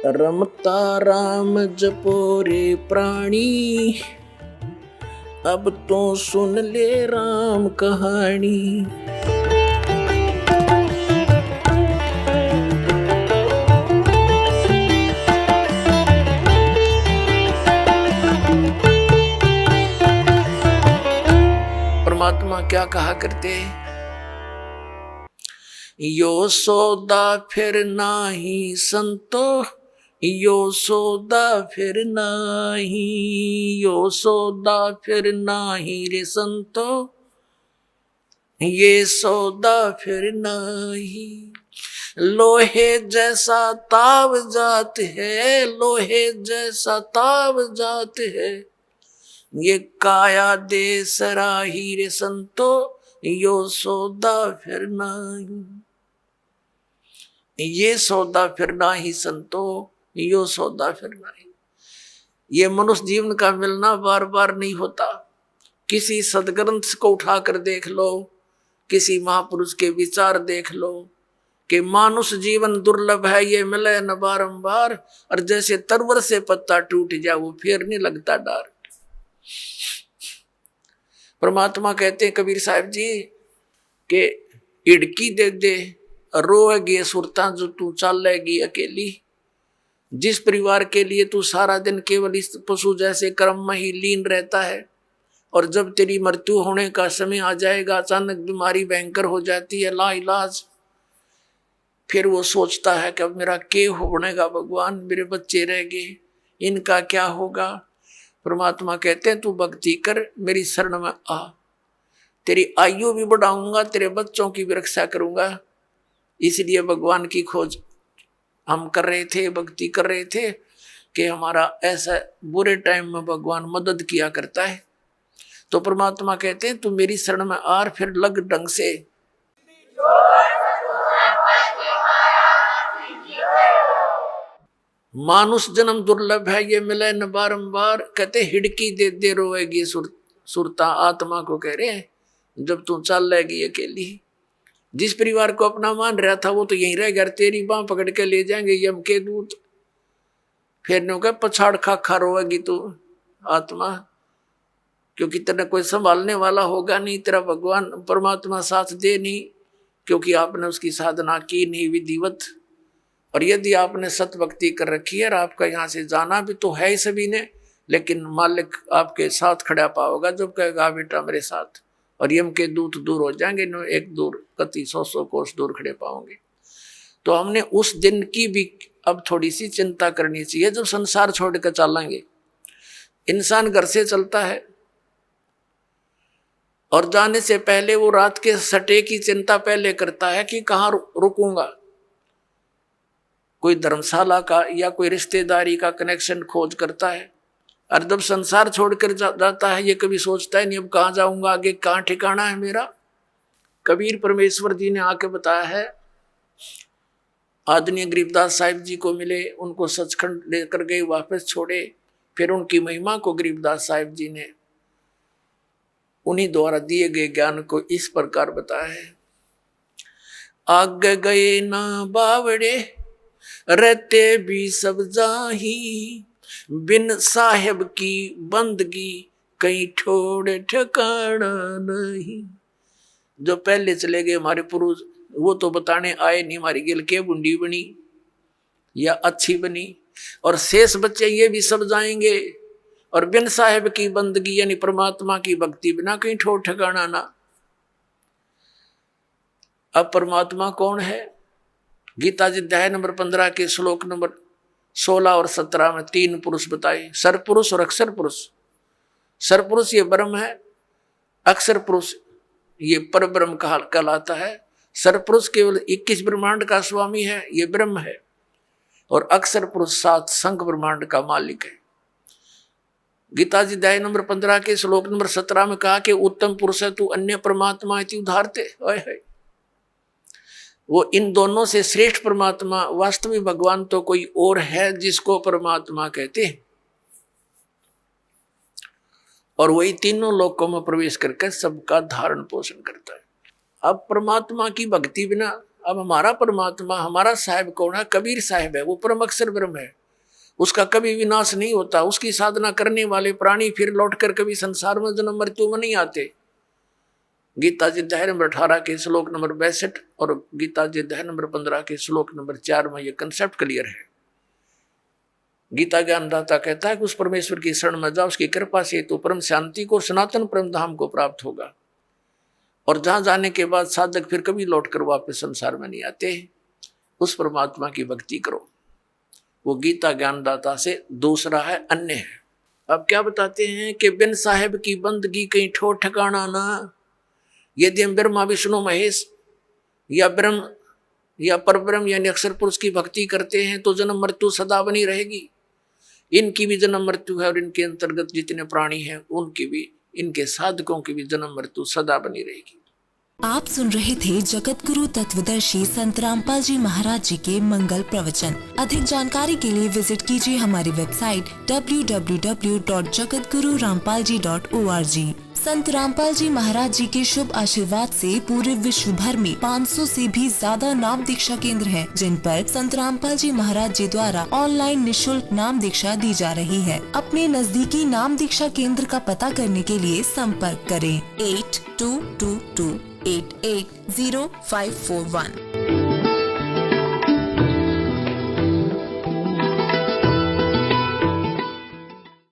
रमता राम जपो रे प्राणी, अब तो सुन ले राम कहानी। परमात्मा क्या कहा करते, यो सौदा फिर नाही संतो, यो सौदा फिर नाही, यो सौदा फिर नाही रे संतो, ये सौदा फिर नाही। लोहे जैसा ताव जात है, लोहे जैसा ताव जात है, ये काया दे सराही रे संतो, यो सौदा फिर नाही। ये सौदा फिर नाही संतो, यो सौदा फिर नहीं। ये मनुष्य जीवन का मिलना बार बार नहीं होता। किसी सदग्रंथ को उठाकर देख लो, किसी महापुरुष के विचार देख लो कि मानुष जीवन दुर्लभ है, ये मिले न बारंबार, और जैसे तरवर से पत्ता टूट जाए वो फिर नहीं लगता डार। परमात्मा कहते हैं कबीर साहब जी के इड़की दे दे रोएगी सुरता जो तू चलेगी अकेली। जिस परिवार के लिए तू सारा दिन केवल इस पशु जैसे कर्म में ही लीन रहता है, और जब तेरी मृत्यु होने का समय आ जाएगा, अचानक बीमारी भयंकर हो जाती है ला इलाज, फिर वो सोचता है कि अब मेरा क्या होनेगा भगवान, मेरे बच्चे रह गए, इनका क्या होगा। परमात्मा कहते हैं तू भक्ति कर, मेरी शरण में आ, तेरी आयु भी बढ़ाऊंगा, तेरे बच्चों की भी रक्षा करूंगा। इसलिए भगवान की खोज हम कर रहे थे, भक्ति कर रहे थे कि हमारा ऐसा बुरे टाइम में भगवान मदद किया करता है। तो परमात्मा कहते हैं तू मेरी शरण में आ, फिर लग ढंग से। मानुष जन्म दुर्लभ है, ये मिले न बारंबार। कहते हिड़की दे दे रोएगी सुरता, आत्मा को कह रहे हैं जब तू चल लेगी अकेली। जिस परिवार को अपना मान रहा था वो तो यहीं रह गया, तेरी बांह पकड़ के ले जाएंगे यम के दूत। फिर नो कह पछाड़ खा खा रोएगी तू आत्मा, क्योंकि तेरा कोई संभालने वाला होगा नहीं, तेरा भगवान परमात्मा साथ दे नहीं, क्योंकि आपने उसकी साधना की नहीं विधिवत। और यदि आपने सत भक्ति कर रखी है और आपका यहाँ से जाना भी तो है ही सभी ने, लेकिन मालिक आपके साथ खड़ा पाओगा जब कहेगा बेटा मेरे साथ, और यम के दूत दूर हो जाएंगे, एक दूर कति 100 कोस दूर खड़े पाओगे। तो हमने उस दिन की भी अब थोड़ी सी चिंता करनी चाहिए जब संसार छोड़कर चलेंगे। इंसान घर से चलता है और जाने से पहले वो रात के सटे की चिंता पहले करता है कि कहाँ रुकूंगा, कोई धर्मशाला का या कोई रिश्तेदारी का कनेक्शन खोज करता है। और जब संसार छोड़कर जाता है ये कभी सोचता है नहीं अब कहाँ जाऊंगा, आगे कहाँ ठिकाना है मेरा। कबीर परमेश्वर जी ने आके बताया है, आदरणीय गरीबदास साहिब जी को मिले, उनको सचखंड लेकर गए, वापस छोड़े, फिर उनकी महिमा को गरीबदास साहिब जी ने उन्हीं द्वारा दिए गए ज्ञान को इस प्रकार बताया है। आगे गए ना बावड़े रहते भी सब जाही, बिन साहेब की बंदगी कहीं ठोड़ ठिकाना नहीं। जो पहले चले गए हमारे पुरुष वो तो बताने आए नहीं हमारी गिल के बुंडी बनी या अच्छी बनी, और शेष बच्चे ये भी सब जाएंगे, और बिन साहेब की बंदगी यानी परमात्मा की भक्ति बिना कहीं ठोड़ ठिकाना ना। अब परमात्मा कौन है? गीता जी अध्याय नंबर 15 के श्लोक नंबर 16 और 17 में 3 पुरुष बताए, सरपुरुष और अक्षर पुरुष। सरपुरुष ये ब्रह्म है, अक्षर पुरुष ये पर ब्रह्म कहलाता है। सरपुरुष केवल 21 ब्रह्मांड का स्वामी है, ये ब्रह्म है, और अक्षर पुरुष 7 संख ब्रह्मांड का मालिक है। गीता जी अध्याय नंबर 15 के श्लोक नंबर 17 में कहा कि उत्तम पुरुष है तू अन्य परमात्मा इति उदाहरते। वो इन दोनों से श्रेष्ठ परमात्मा वास्तविक भगवान तो कोई और है जिसको परमात्मा कहते हैं, और वही तीनों लोकों में प्रवेश करके सबका धारण पोषण करता है। अब परमात्मा की भक्ति बिना अब हमारा परमात्मा, हमारा साहिब कौन है? कबीर साहिब है, वो परम अक्षर ब्रह्म है, उसका कभी विनाश नहीं होता। उसकी साधना करने वाले प्राणी फिर लौटकर कभी संसार में जन्म मृत्यु में नहीं आते। गीता जी अध्याय नंबर 18 के श्लोक नंबर 62 और गीता जी अध्याय नंबर 15 के श्लोक नंबर 4 में ये कंसेप्ट क्लियर है। गीता ज्ञानदाता कहता है कि उस परमेश्वर की शरण में जाओ, उसकी कृपा से तो परम शांति को, सनातन परम धाम को प्राप्त होगा। और जहां जाने के बाद साधक फिर कभी लौटकर वापस संसार में नहीं आते। उस परमात्मा की भक्ति करो। वो गीता ज्ञानदाता से दूसरा है, अन्य है। अब क्या बताते हैं कि बिन साहेब की बंदगी कहीं ठोर ठिकाना ना। यदि हम ब्रह्मा विष्णु महेश या ब्रह्म या परब्रह्म यानी अक्षर पुरुष की भक्ति करते हैं तो जन्म मृत्यु सदा बनी रहेगी। इनकी भी जन्म मृत्यु है और इनके अंतर्गत जितने प्राणी हैं उनकी भी, इनके साधकों की भी जन्म मृत्यु सदा बनी रहेगी। आप सुन रहे थे जगत गुरु तत्वदर्शी संत रामपाल जी महाराज जी के मंगल प्रवचन। अधिक जानकारी के लिए विजिट कीजिए हमारी वेबसाइट www.jagatgururampalji.org। संत रामपाल जी महाराज जी के शुभ आशीर्वाद से पूरे विश्व भर में 500 से भी ज्यादा नाम दीक्षा केंद्र हैं, जिन पर संत रामपाल जी महाराज जी द्वारा ऑनलाइन निशुल्क नाम दीक्षा दी जा रही है। अपने नजदीकी नाम दीक्षा केंद्र का पता करने के लिए संपर्क करें 8222880541।